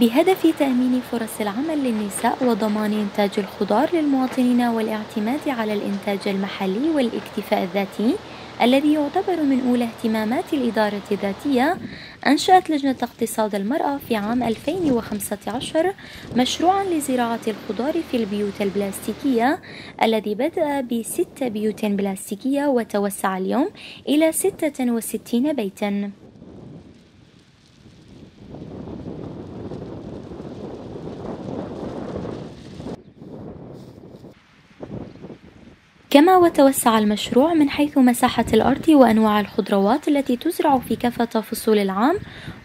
بهدف تأمين فرص العمل للنساء وضمان إنتاج الخضار للمواطنين والاعتماد على الإنتاج المحلي والاكتفاء الذاتي الذي يعتبر من أولى اهتمامات الإدارة الذاتية، أنشأت لجنة اقتصاد المرأة في عام 2015 مشروعًا لزراعة الخضار في البيوت البلاستيكية الذي بدأ ب6 بيوت بلاستيكية وتوسع اليوم إلى 66 بيتًا. كما وتوسع المشروع من حيث مساحة الأرض وأنواع الخضروات التي تزرع في كافة فصول العام،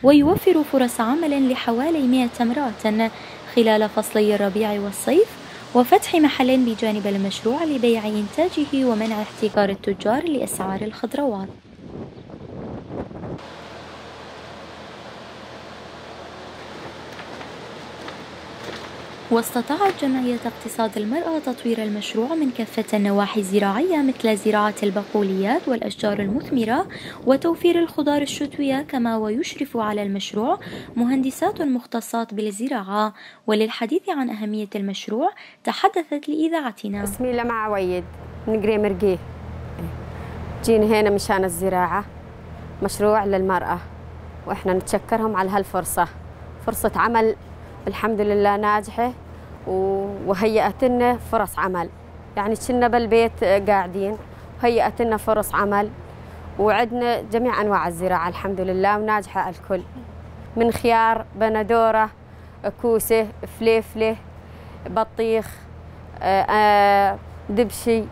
ويوفر فرص عمل لحوالي 100 امرأة خلال فصلي الربيع والصيف، وفتح محل بجانب المشروع لبيع إنتاجه ومنع احتكار التجار لأسعار الخضروات. واستطاعت جمعية اقتصاد المرأة تطوير المشروع من كافة النواحي الزراعية مثل زراعة البقوليات والأشجار المثمرة وتوفير الخضار الشتوية، كما ويشرف على المشروع مهندسات مختصات بالزراعة. وللحديث عن أهمية المشروع تحدثت لإذاعتنا. اسمي لمع عويد من قريم مرقيه. جينا هنا مشان الزراعة، مشروع للمرأة، وإحنا نتشكرهم على هالفرصة، فرصة عمل الحمد لله ناجحة، وهيئت لنا فرص عمل. يعني كنا بالبيت قاعدين وهيئت لنا فرص عمل، وعندنا جميع أنواع الزراعة الحمد لله وناجحة الكل، من خيار، بندورة، كوسة، فليفلة، بطيخ، دبشي،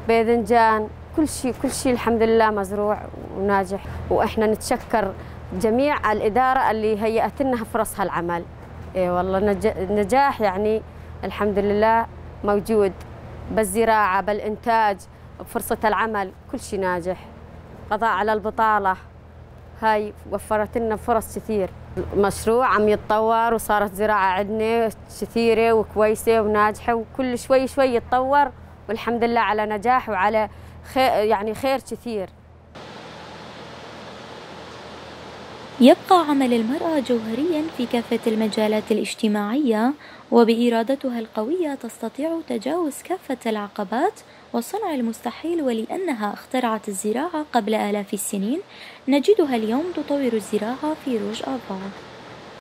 باذنجان، كل شيء الحمد لله مزروع وناجح. وإحنا نتشكر جميع الإدارة اللي هيئت لنا فرص هالعمل. والله نجاح يعني الحمد لله موجود بالزراعة، بالإنتاج، بفرصة العمل، كل شيء ناجح. قضاء على البطالة، هاي وفرت لنا فرص كثير. مشروع عم يتطور وصارت زراعة عندنا كثيرة وكويسة وناجحة، وكل شوي يتطور، والحمد لله على نجاح وعلى خير، يعني خير كثير. يبقى عمل المرأة جوهرياً في كافة المجالات الاجتماعية، وبإرادتها القوية تستطيع تجاوز كافة العقبات وصنع المستحيل. ولأنها اخترعت الزراعة قبل آلاف السنين، نجدها اليوم تطور الزراعة في روج آباد.